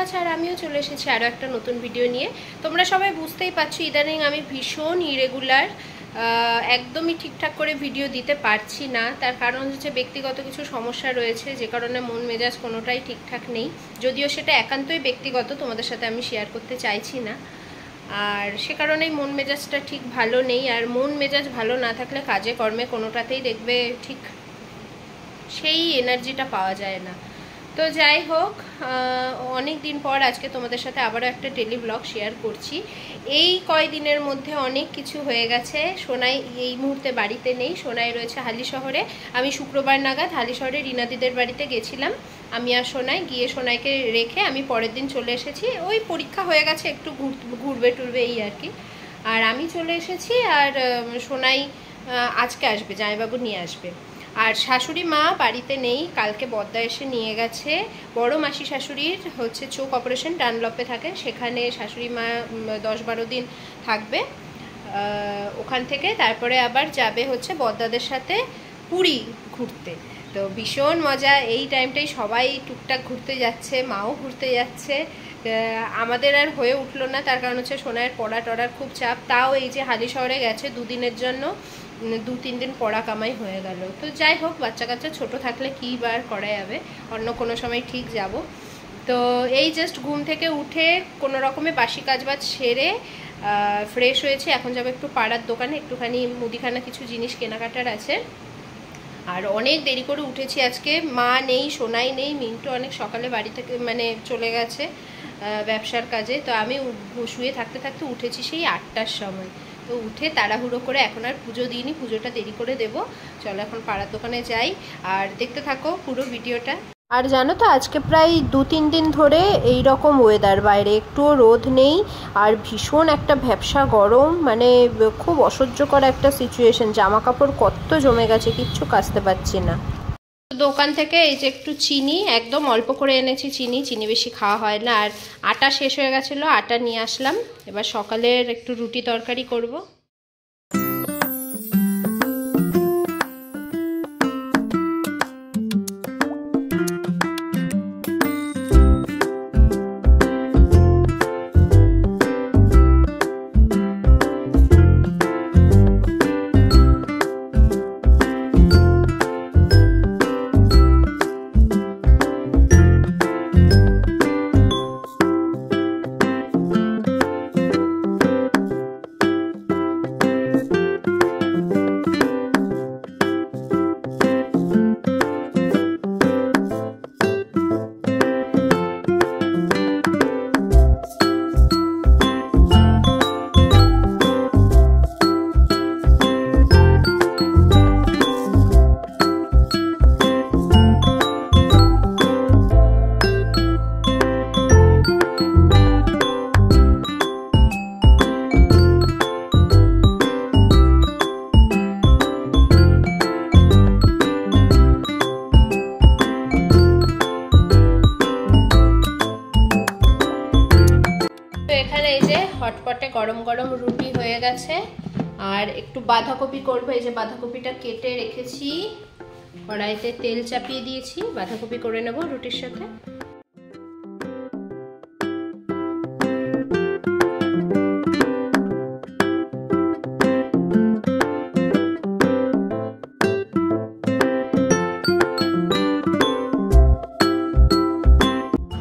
গাছ আর আমিও চলে এসেছি আরও একটা নতুন ভিডিও নিয়ে। তোমরা সবাই বুঝতেই পারছো ইদানিং আমি ভীষণ ইরেগুলার, একদমই ঠিকঠাক করে ভিডিও দিতে পারছি না। তার কারণ হচ্ছে ব্যক্তিগত কিছু সমস্যা রয়েছে, যে কারণে মন মেজাজ কোনোটাই ঠিকঠাক নেই। যদিও সেটা একান্তই ব্যক্তিগত, তোমাদের সাথে আমি শেয়ার করতে চাইছি না। আর সে কারণেই মন মেজাজটা ঠিক ভালো নেই। আর মন মেজাজ ভালো না থাকলে কাজে কর্মে কোনোটাতেই দেখবে ঠিক সেই এনার্জিটা পাওয়া যায় না। তো যাই হোক, অনেক দিন পর আজকে তোমাদের সাথে আবারও একটা টেলি ব্লগ শেয়ার করছি। এই কয়দিনের মধ্যে অনেক কিছু হয়ে গেছে। সোনাই এই মুহূর্তে বাড়িতে নেই, সোনাই রয়েছে হালিশহরে। আমি শুক্রবার নাগাদ হালিশহরে রিনাদিদের বাড়িতে গেছিলাম। আমি আর সোনাই গিয়ে সোনাইকে রেখে আমি পরের দিন চলে এসেছি। ওই পরীক্ষা হয়ে গেছে, একটু ঘুরবে টুরবে এই আর কি। আর আমি চলে এসেছি, আর সোনাই আজকে আসবে, জামাইবাবু নিয়ে আসবে। আর শাশুড়ি মা বাড়িতে নেই, কালকে বদ্দা এসে নিয়ে গেছে। বড় মাসি শাশুড়ির হচ্ছে চোখ অপারেশন, ডানলপে থাকে, সেখানে শাশুড়ি মা 10-12 দিন থাকবে। ওখান থেকে তারপরে আবার যাবে হচ্ছে বদ্দাদের সাথে পুরী ঘুরতে। তো ভীষণ মজা, এই টাইমটাই সবাই টুকটাক ঘুরতে যাচ্ছে, মাও ঘুরতে যাচ্ছে। আমাদের আর হয়ে উঠলো না, তার কারণ হচ্ছে সোনাইয়ের পড়া টড়ার খুব চাপ। তাও এই যে হালিশহরে গেছে 2 দিনের জন্য, 2-3 দিন পড়া কামাই হয়ে গেল। তো যাই হোক, বাচ্চা কাচ্চা ছোটো থাকলে কী বার করা যাবে, অন্য কোনো সময় ঠিক যাব। তো এই জাস্ট ঘুম থেকে উঠে কোনো রকমে বাসি কাজবাজ সেরে ফ্রেশ হয়েছে। এখন যাবো একটু পাড়ার দোকানে, একটুখানি মুদিখানা কিছু জিনিস কেনাকাটার আছে। আর অনেক দেরি করে উঠেছি আজকে, মা নেই, সোনাই নেই, মিন্টু অনেক সকালে বাড়ি থেকে মানে চলে গেছে ব্যবসার কাজে। তো আমি শুয়ে থাকতে থাকতে উঠেছি সেই 8টার সময়। তো উঠে তাড়াহুড়ো করে এখন আর পুজো দিইনি, পুজোটা দেরি করে দেব। চলো এখন পাড়ার দোকানে যাই, আর দেখতে থাকো পুরো ভিডিওটা। আর জানো তো আজকে প্রায় 2-3 দিন ধরে এই রকম ওয়েদার, বাইরে একটুও রোদ নেই, আর ভীষণ একটা ভ্যাপসা গরম, মানে খুব অসহ্যকর একটা সিচুয়েশন। জামা কাপড় কত জমে গেছে, কিচ্ছু কাচতে পারছি না। দোকান থেকে এই যে একটু চিনি, একদম অল্প করে এনেছি চিনি বেশি খাওয়া হয় না। আর আটা শেষ হয়ে গেছিলো, আটা নিয়ে আসলাম। এবার সকালের একটু রুটি তরকারি করব। হটপটে গরম গরম রুটি হয়ে গেছে। আর একটু বাঁধাকপি করবো, এই যে বাঁধাকপিটা কেটে রেখেছি, কড়াইতে তেল চাপিয়ে দিয়েছি, বাঁধাকপি করে নেব রুটির সাথে।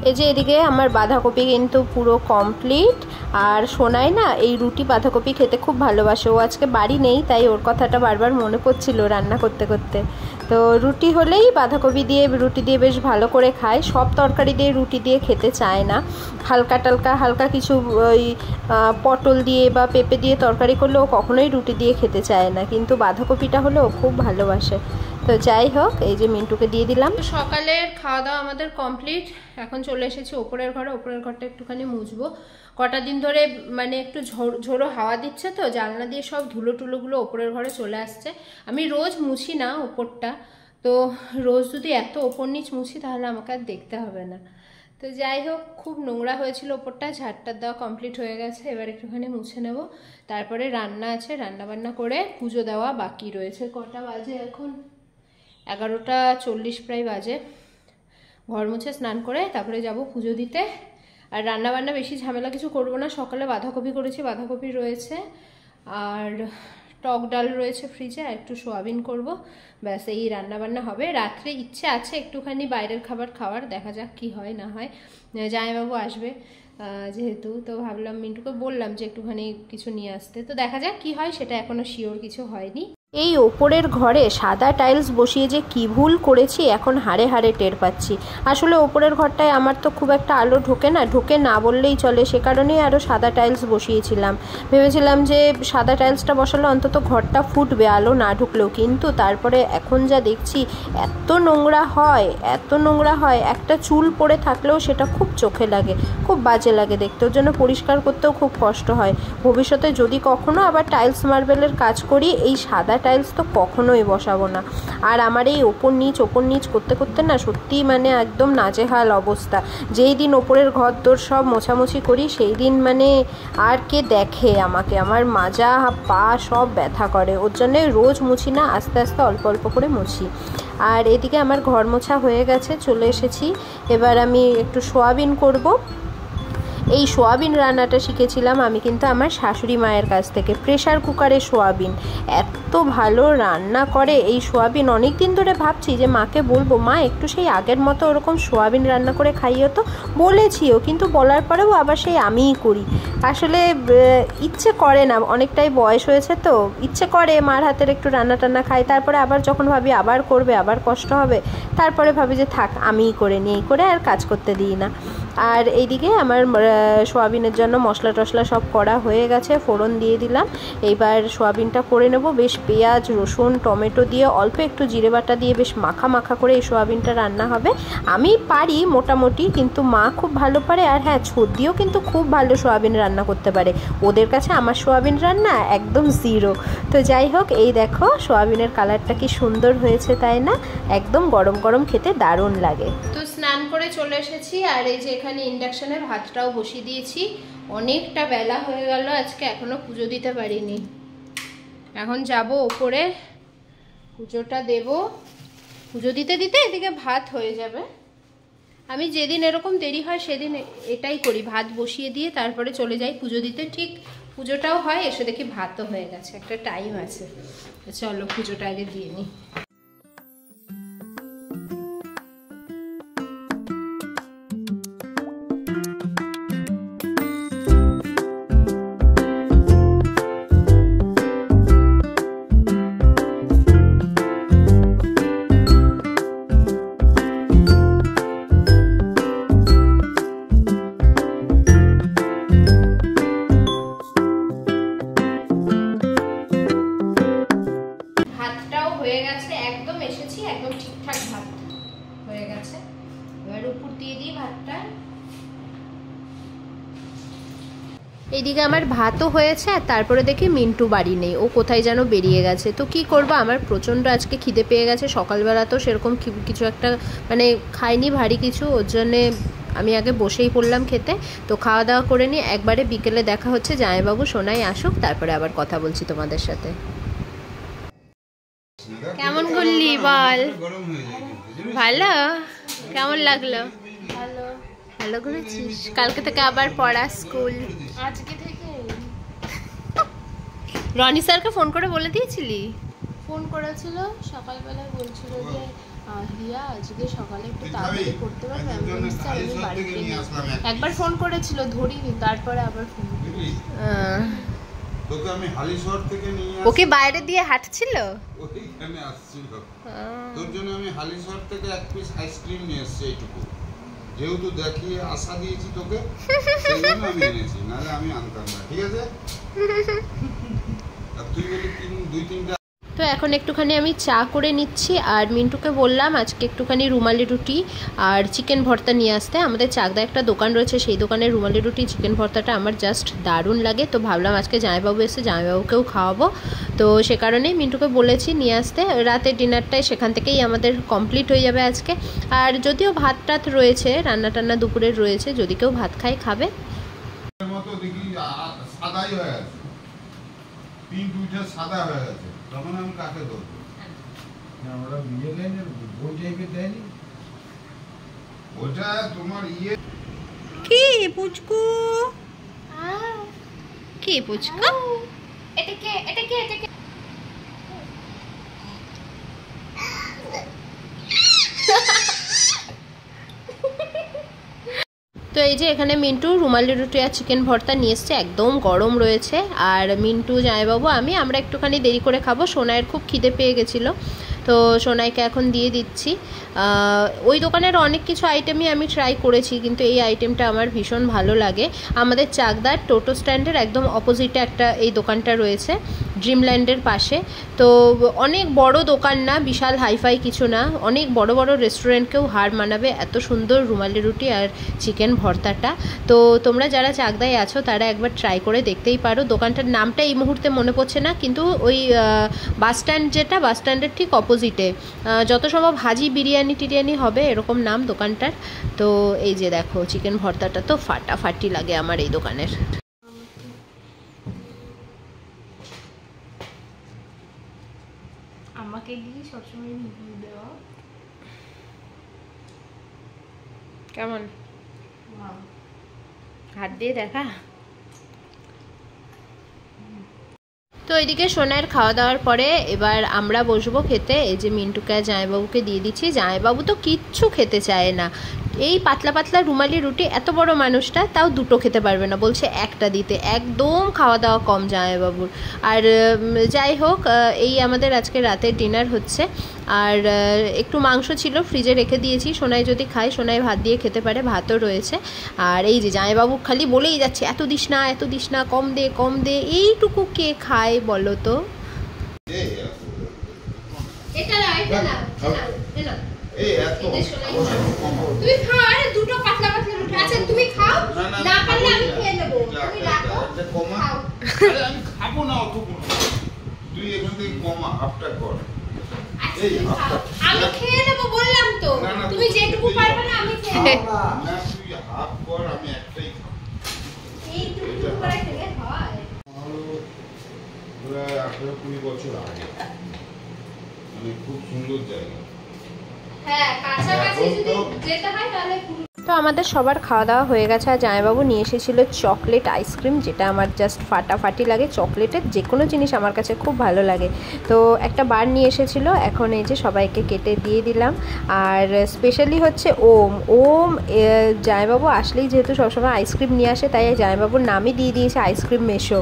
এই যে এদিকে আমার বাঁধাকপি কিন্তু পুরো কমপ্লিট। আর সোনাই না এই রুটি বাঁধাকপি খেতে খুব ভালোবাসে, ও আজকে বাড়ি নেই, তাই ওর কথাটা বারবার মনে পড়ছিল রান্না করতে করতে। তো রুটি হলেই বাঁধাকপি দিয়ে রুটি দিয়ে বেশ ভালো করে খায়, সব তরকারি দিয়ে রুটি দিয়ে খেতে চায় না। হালকা কিছু ওই পটল দিয়ে বা পেঁপে দিয়ে তরকারি করলে ও কখনোই রুটি দিয়ে খেতে চায় না, কিন্তু বাঁধাকপিটা হলে ও খুব ভালোবাসে। তো যাই হোক, এই যে মিন্টুকে দিয়ে দিলাম। সকালের খাওয়া দাওয়া আমাদের কমপ্লিট, এখন চলে এসেছি ওপরের ঘরে। ওপরের ঘরটা একটুখানি মুছবো, কটা দিন ধরে মানে একটু ঝোড়ো হাওয়া দিচ্ছে, তো জানলা দিয়ে সব ধুলো টুলোগুলো ওপরের ঘরে চলে আসছে। আমি রোজ মুছি না ওপরটা, তো রোজ যদি এত ওপর নিচ মুছি তাহলে আমাকে আর দেখতে হবে না। তো যাই হোক, খুব নোংরা হয়েছিল ওপরটা, ঝাড়টার দেওয়া কমপ্লিট হয়ে গেছে, এবার একটুখানি মুছে নেব। তারপরে রান্না আছে, রান্না বান্না করে পুজো দেওয়া বাকি রয়েছে। কটা বাজে এখন? 11টা 40 প্রায় বাজে। ঘর মুছে স্নান করে তারপরে যাব পুজো দিতে। আর রান্নাবান্না বেশি ঝামেলা কিছু করবো না। সকালে বাঁধাকপি করেছি, বাঁধাকপি রয়েছে, আর টক ডাল রয়েছে ফ্রিজে, আর একটু সোয়াবিন করব, ব্যাস এই রান্নাবান্না হবে। রাত্রে ইচ্ছে আছে একটুখানি বাইরের খাবার খাওয়ার, দেখা যাক কি হয় না হয়। জামাইবাবু আসবে যেহেতু, তো ভাবলাম মিন্টুকে বললাম যে একটুখানি কিছু নিয়ে আসতে, তো দেখা যাক কি হয়, সেটা এখনও শিওর কিছু হয়নি। এই ওপরের ঘরে সাদা টাইলস বসিয়ে যে কি ভুল করেছি এখন হাড়ে হাড়ে টের পাচ্ছি। আসলে ওপরের ঘরটায় আমার তো খুব একটা আলো ঢোকে না বললেই চলে, সে কারণেই আরও সাদা টাইলস বসিয়েছিলাম। ভেবেছিলাম যে সাদা টাইলসটা বসালে অন্তত ঘরটা ফুটবে আলো না ঢুকলেও, কিন্তু তারপরে এখন যা দেখছি এত নোংরা হয়, একটা চুল পড়ে থাকলেও সেটা খুব চোখে লাগে, খুব বাজে লাগে দেখতে, ওর জন্য পরিষ্কার করতেও খুব কষ্ট হয়। ভবিষ্যতে যদি কখনো আবার টাইলস মার্বেলের কাজ করি, এই সাদা টাইলস তো কখনোই বসাবো না। আর আমার এই ওপর নিচ করতে না সত্যি মানে একদম নাজেহাল অবস্থা। যেই দিন ওপরের ঘর দোর সব মোছামুছি করি সেই দিন মানে আর কে দেখে আমাকে, আমার মাজা পা সব ব্যথা করে, ওর জন্য রোজ মুছি না, আস্তে আস্তে অল্প অল্প করে মুছি। আর এদিকে আমার ঘর মোছা হয়ে গেছে, চলে এসেছি। এবার আমি একটু সোয়াবিন করব। এই সোয়াবিন রান্নাটা শিখেছিলাম আমি কিন্তু আমার শাশুড়ি মায়ের কাছ থেকে। প্রেশার কুকারে সোয়াবিন এত ভালো রান্না করে এই সোয়াবিন। অনেক দিন ধরে ভাবছি যে মাকে বলবো, মা একটু সেই আগের মতো ওরকম সোয়াবিন রান্না করে খাইও তো, বলেছিও, কিন্তু বলার পরেও আবার সেই আমিই করি। আসলে ইচ্ছে করে না, অনেকটাই বয়স হয়েছে তো, ইচ্ছে করে মার হাতের একটু রান্না টান্না খাই, তারপরে আবার যখন ভাবি আবার করবে, আবার কষ্ট হবে, তারপরে ভাবি যে থাক আমিই করে নিই, এই করে আর কাজ করতে দিই না। আর এইদিকে আমার সোয়াবিনের জন্য মশলা টশলা সব করা হয়ে গেছে, ফোড়ন দিয়ে দিলাম। এইবার সোয়াবিনটা করে নেব। বেশ পেঁয়াজ রসুন টমেটো দিয়ে অল্প একটু জিরে বাটা দিয়ে বেশ মাখা করে এই সোয়াবিনটা রান্না হবে। আমি পারি মোটামুটি, কিন্তু মা খুব ভালো পারে। আর হ্যাঁ, ছদ্দিও কিন্তু খুব ভালো সোয়াবিন রান্না করতে পারে। ওদের কাছে আমার সোয়াবিন রান্না একদম জিরো। তো যাই হোক, এই দেখো সোয়াবিনের কালারটা কি সুন্দর হয়েছে, তাই না? একদম গরম গরম খেতে দারুণ লাগে। তো স্নান করে চলে এসেছি, আর এই যে এখানে ইন্ডাকশনে ভাতটাও বসিয়ে দিয়েছি। অনেকটা বেলা হয়ে গেল, আজকে এখনো পুজো দিতে পারিনি। এখন যাব ওপরে, পুজোটা দেব। পুজো দিতে দিতে এদিকে ভাত হয়ে যাবে। আমি যেদিন এরকম দেরি হয় সেদিন এটাই করি, ভাত বসিয়ে দিয়ে তারপরে চলে যাই পুজো দিতে। ঠিক পুজোটাও হয়, এসে দেখি ভাতও হয়ে গেছে, একটা টাইম আছে। চলো পুজোটা আগে দিয়ে নিই। এইদিকে আমার ভাতও হয়েছে, আর তারপরে দেখি মিন্টু বাড়ি নেই, ও কোথায় যেন বেরিয়ে গেছে। তো কি করব, আমার প্রচণ্ড আজকে খিদে পেয়ে গেছে। সকালবেলা তো সেরকম কিছু একটা মানে খাইনি ভারী কিছু, ওর জন্যে আমি আগে বসেই পড়লাম খেতে। তো খাওয়া দাওয়া করে নিয়ে একবারে বিকেলে দেখা হচ্ছে, জামাইবাবু সোনাই আসুক, তারপরে আবার কথা বলছি তোমাদের সাথে। কেমন করলি বল? ভালো? কেমন লাগলো? ভালো। ভালো করেছিস? কালকে থেকে আবার পড়া, স্কুল আজকে থেকে। রনি স্যারকে ফোন করে বলে দিয়েছিলি? ফোন করেছিল সকালবেলা, বলছিল যে রিয়া আজকে সকালে একটু তাড়াতাড়ি করতে পারবে? আমি বলছি স্যার আমি বাড়িতে নেই। একবার ফোন করেছিল, ধরিনি, তারপরে আবার ফোন তোকে আমি হালিশহর থেকে নিয়ে আসি। ওকে বাইরে দিয়ে হাঁটছিল, ওইখানে আসছিল। তোর জন্য আমি হালিশহর থেকে এক পিস আইসক্রিম নিয়ে এসেছি, এইটুকু। যেহেতু দেখিয়ে আশা দিয়েছি তোকে, সেই জন্য আমি এনেছি, নাহলে আমি আনতাম না, ঠিক আছে? আর তুই বলি 2-3টা। তো এখন একটুখানি আমি চা করে নিচ্ছি, আর মিন্টুকে বললাম আজকে একটুখানি রুমালি রুটি আর চিকেন ভর্তা নিয়ে আসতে। আমাদের চাকদা একটা দোকান রয়েছে, সেই দোকানের রুমালি রুটি চিকেন ভর্তাটা আমার জাস্ট দারুণ লাগে। তো ভাবলাম আজকে জামাইবাবু এসে জামাইবাবুকেও খাওয়াবো, তো সে কারণেই মিন্টুকে বলেছি নিয়ে আসতে। রাতের ডিনারটাই সেখান থেকেই আমাদের কমপ্লিট হয়ে যাবে আজকে। আর যদিও ভাত টাত রয়েছে, রান্না টান্না দুপুরের রয়েছে, যদি কেউ ভাত খায় খাবে। সাদা হয়ে গেছে, তখন আমি কাকে ধরবো? ওরা বিয়ে দেয়নি, বই টাইপের দেয়নি, ওটা তোমার ইয়ে। কি পুচকু? কি পুচকু? এটা কে? এটা কে? এটা কে? তো এই যে এখানে মিন্টু রুমালি রুটি আর চিকেন ভর্তা নিয়ে এসছে, একদম গরম রয়েছে। আর মিন্টু, জামাইবাবু, আমরা একটুখানি দেরি করে খাবো। সোনাইয়ের খুব খিদে পেয়ে গেছিলো, তো সোনাইকে এখন দিয়ে দিচ্ছি। ওই দোকানের অনেক কিছু আইটেমই আমি ট্রাই করেছি, কিন্তু এই আইটেমটা আমার ভীষণ ভালো লাগে। আমাদের চাকদার টোটো স্ট্যান্ডের একদম অপোজিটে একটা এই দোকানটা রয়েছে, ড্রিমল্যান্ডের পাশে। তো অনেক বড় দোকান না, বিশাল হাইফাই কিছু না, অনেক বড় বড় রেস্টুরেন্টকেও হার মানাবে এত সুন্দর রুমালি রুটি আর চিকেন ভর্তাটা। তো তোমরা যারা চাকদায় আছো তারা একবার ট্রাই করে দেখতেই পারো। দোকানটার নামটা এই মুহূর্তে মনে পড়ছে না, কিন্তু ওই বাস স্ট্যান্ড, যেটা বাস স্ট্যান্ডের ঠিক অপোজিটে, যত সম্ভব হাজি বিরিয়ানি টিরিয়ানি হবে এরকম নাম দোকানটার। তো এই যে দেখো চিকেন ভর্তাটা তো ফাটাফাটি লাগে আমার এই দোকানের। আমাকে দিয়ে সবসময় রিভিউ দেওয়া কেমন? হাত দিয়ে দেখা। তো এদিকে সোনার খাওয়া দাওয়ার পরে এবার আমরা বসবো খেতে। এই যে মিন্টুকে আর জামাইবাবুকে দিয়ে দিচ্ছি। জামাইবাবু তো কিচ্ছু খেতে চায় না, এই পাতলা পাতলা রুমালি রুটি, এত বড় মানুষটা তাও দুটো খেতে পারবে না, বলছে একটা দিতে। একদম খাওয়া দাওয়া কম জামাইবাবুর। আর যাই হোক, এই আমাদের আজকে রাতের ডিনার হচ্ছে। আর একটু মাংস ছিল, ফ্রিজে রেখে দিয়েছি, সোনাই যদি খায় সোনাই ভাত দিয়ে খেতে পারে, ভাতও রয়েছে। আর এই যে জামাইবাবু খালি বলেই যাচ্ছে এত দিস না, এত দিস না, কম দে কম দে। এইটুকু কে খায় বলো তো? এটা না, এটা না, এটা এই এত তুমি খাও। আরে দুটো পাতলা পাতলা রুটি আছে, তুমি খাও, না পারলে আমি খেয়ে নেব। তুমি রাখো, খাও। আরে আমি খাবো না অতগুলো, তুই এখান থেকে কমা, হাফটা কর। এই হাফটা আমি খেয়ে নেব বললাম তো। তুমি যেটুকু পারবে না আমি খেয়ে নেব। না তুই হাফ কর, আমি একটাই খাবো। এইটুকু করে খেলে হয়? প্রায় 18-20 বছর আগে, মানে খুব সুন্দর জায়গা। হ্যাঁ, কাছাকাছি যদি যেতে হয় তাহলে। তো আমাদের সবার খাওয়া দাওয়া হয়ে গেছে। আর জামাইবাবু নিয়ে এসেছিল চকলেট আইসক্রিম, যেটা আমার জাস্ট ফাটাফাটি লাগে। চকলেটের যে কোনো জিনিস আমার কাছে খুব ভালো লাগে। তো একটা বার নিয়ে এসেছিল, এখন এই যে সবাইকে কেটে দিয়ে দিলাম। আর স্পেশালি হচ্ছে ওম জামাইবাবু আসলেই যেহেতু সবসময় আইসক্রিম নিয়ে আসে, তাই জামাইবাবুর নামই দিয়ে দিয়েছে আইসক্রিম মেশো।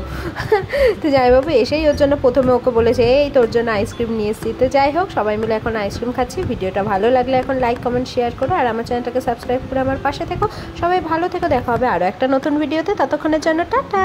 তো জামাইবাবু এসেই ওর জন্য প্রথমে ওকে বলেছে এই তোর জন্য আইসক্রিম নিয়ে এসেছি। তো যাই হোক, সবাই মিলে এখন আইসক্রিম খাচ্ছি। ভিডিওটা ভালো লাগলে এখন লাইক কমেন্ট শেয়ার করো, আর আমার চ্যানেলটাকে সাবস্ক্রাইব করে আমার পাশে থেকো। সবাই ভালো থেকো, দেখা হবে আরও একটা নতুন ভিডিওতে। ততক্ষণের জন্য টাটা।